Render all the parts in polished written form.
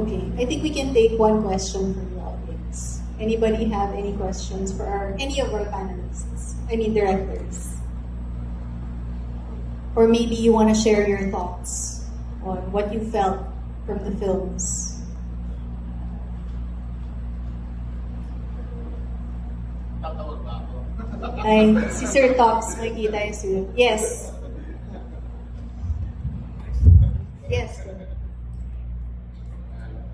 Okay, I think we can take one question from the audience. Anybody have any questions for any of our panelists? I mean, directors. Or maybe you want to share your thoughts on what you felt from the films. Ay, si Sir Tops, makikita yung suit. Yes. Yes.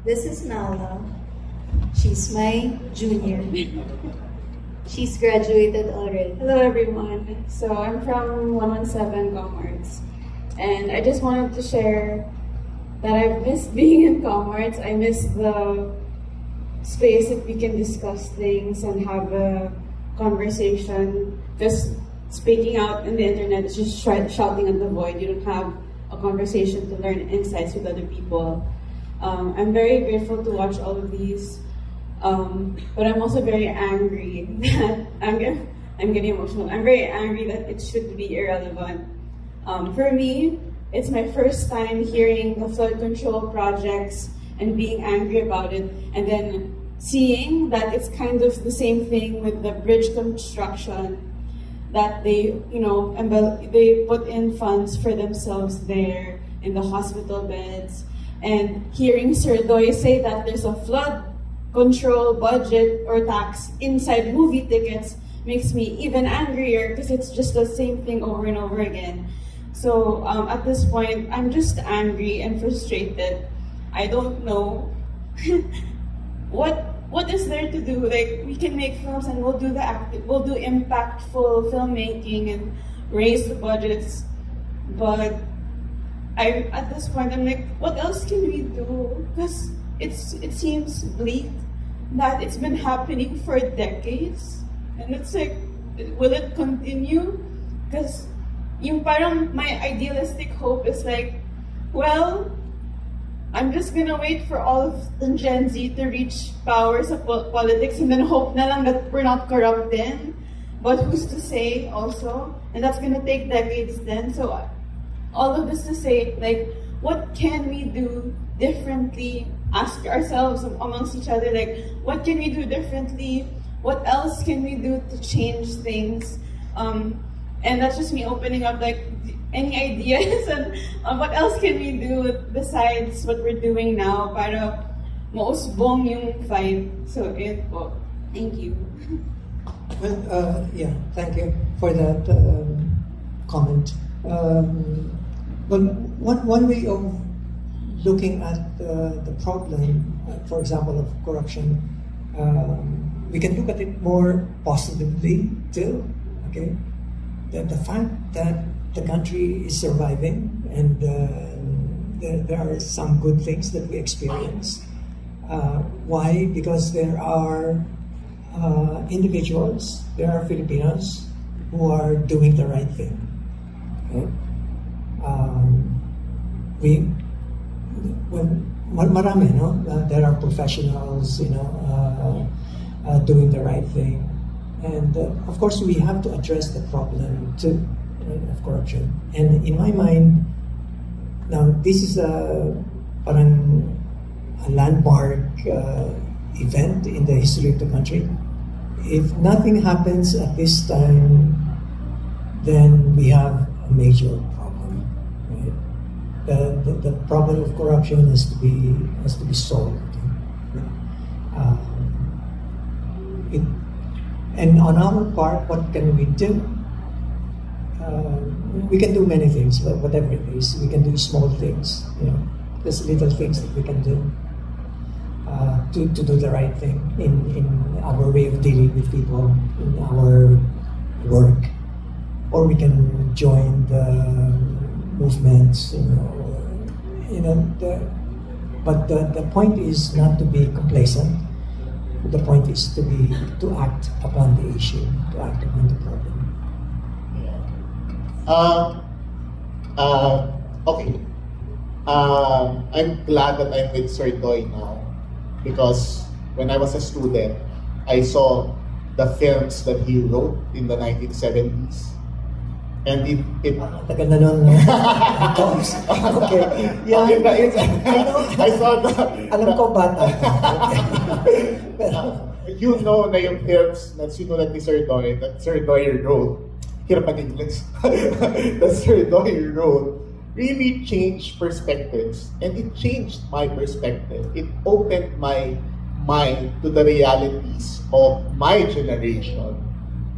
This is Nala. She's my junior. She's graduated already. Hello everyone. So I'm from 117 Commerce. And I just wanted to share that I miss being in Commerce. I miss the space that we can discuss things and have a conversation. Just speaking out in the internet is just shouting at the void. You don't have a conversation to learn insights with other people. I'm very grateful to watch all of these, but I'm also very angry that I'm getting emotional. I'm very angry that it should be irrelevant. For me, it's my first time hearing the flood control projects and being angry about it, and then seeing that it's kind of the same thing with the bridge construction, that they, they put in funds for themselves there in the hospital beds, and hearing Sir Doy say that there's a flood control budget or tax inside movie tickets makes me even angrier because it's just the same thing over and over again. So at this point, I'm just angry and frustrated. I don't know what is there to do. Like, we can make films and we'll do impactful filmmaking and raise the budgets, but at this point I'm like, what else can we do? Because it seems bleak that it's been happening for decades, and it's like, will it continue? Because yung parang my idealistic hope is like, well, I'm just gonna wait for all of the Gen Z to reach powers of politics and then hope na lang that we're not corrupt then. But who's to say also? And that's gonna take decades then. So all of this to say, like, what can we do differently? Ask ourselves amongst each other, like, what can we do differently? What else can we do to change things? And that's just me opening up, like, any ideas on what else can we do besides what we're doing now para mausbong yung fight. So, yun po. Thank you. Well, yeah, thank you for that comment. Well, one way of looking at the problem, for example, of corruption, we can look at it more positively too. Okay, the fact that the country is surviving and there are some good things that we experience. Why? Because there are individuals, there are Filipinos who are doing the right thing. Okay? Marami, no? There are professionals, doing the right thing. And of course, we have to address the problem too, of corruption. And in my mind, now this is a landmark event in the history of the country. If nothing happens at this time, then we have a major problem. Right? The problem of corruption has to be solved. And on our part, what can we do? We can do many things, but whatever it is, we can do small things. There's little things that we can do to do the right thing in our way of dealing with people, in our work, or we can join the movements. But the point is not to be complacent. The point is to act upon the issue, to act upon the problem. Okay. I'm glad that I'm with Sir Doy now, because when I was a student, I saw the films that he wrote in the 1970s. And it Tagal na nun. Toms. Okay. Yeah. I saw the... Alam ko bata. You know na yung films na sinulat ni Sir Doy, that Sir Doy wrote, hirap mag-English, that Sir Doy wrote, really changed perspectives. And it changed my perspective. It opened my mind to the realities of my generation.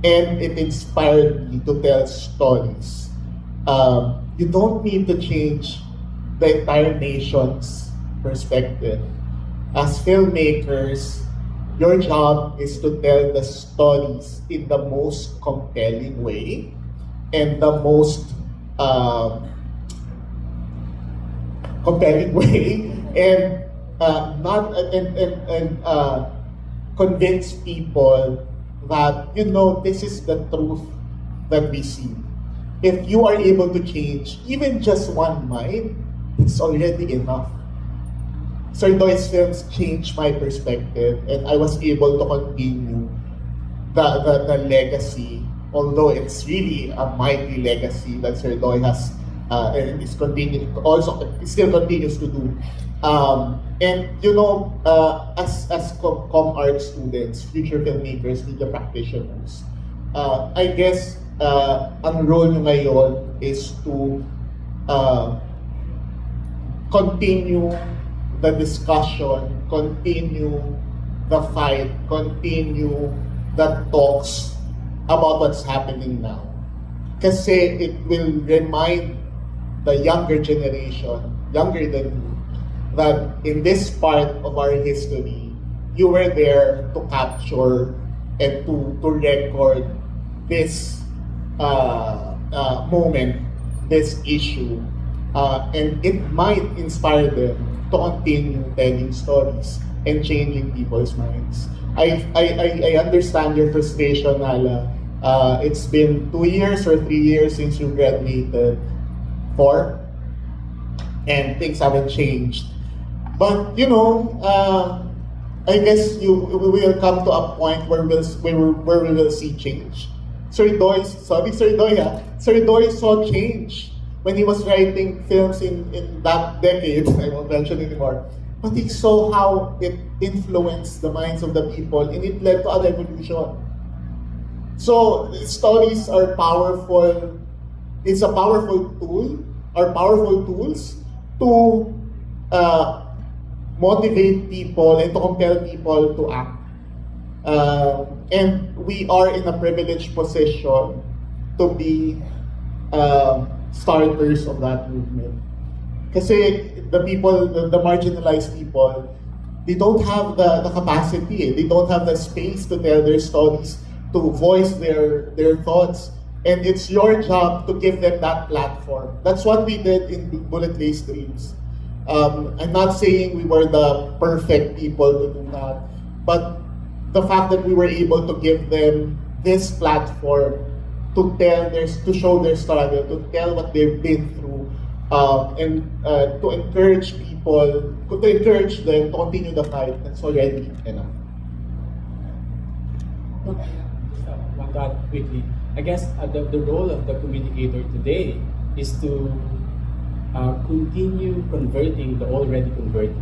And it inspired me to tell stories. You don't need to change the entire nation's perspective. As filmmakers, your job is to tell the stories in the most compelling way and the most compelling way, and convince people that, you know, this is the truth that we see. If you are able to change even just one mind, it's already enough. Sir Doy's films changed my perspective, and I was able to continue the legacy, although it's really a mighty legacy that Sir Doy has and is it still continues to do. And you know, as com art students, future filmmakers, media practitioners, I guess ang role nyo ngayon is to continue the discussion, continue the fight, continue the talks about what's happening now. Kasi it will remind the younger generation, younger than you, that in this part of our history, you were there to capture and to record this moment, this issue, and it might inspire them to continue telling stories and changing people's minds. I understand your frustration, Nala. It's been 2 years or 3 years since you graduated, 4, and things haven't changed. But you know, I guess we will come to a point where we will see change. Sir Doy saw change when he was writing films in that decade. I won't mention anymore. But he saw how it influenced the minds of the people, and it led to a revolution. So stories are powerful. It's a powerful tool, or powerful tools to motivate people and to compel people to act. And we are in a privileged position to be starters of that movement. Kasi the people, the marginalized people, they don't have the capacity, they don't have the space to tell their stories, to voice their thoughts. And it's your job to give them that platform. That's what we did in Bullet Laced Dreams. I'm not saying we were the perfect people to do that, but the fact that we were able to give them this platform to show their struggle, to tell what they've been through, and to encourage people, to encourage them to continue the fight, that's already enough. One thought quickly. I guess the role of the communicator today is to continue converting the already converted.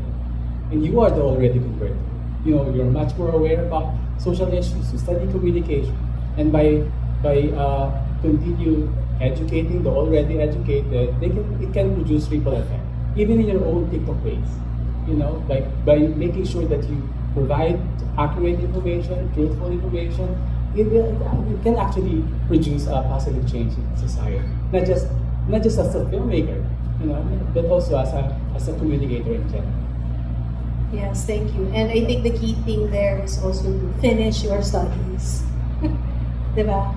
And you are the already converted. You know, you're much more aware about social issues. You study communication. And by continue educating the already educated, it can produce ripple effect. Even in your own TikTok page. You know, by making sure that you provide accurate information, truthful information, it can actually produce a positive change in society. Not just as a filmmaker, you know, but also as a communicator in general. Yes, thank you. And I think the key thing there is also to finish your studies. Diba?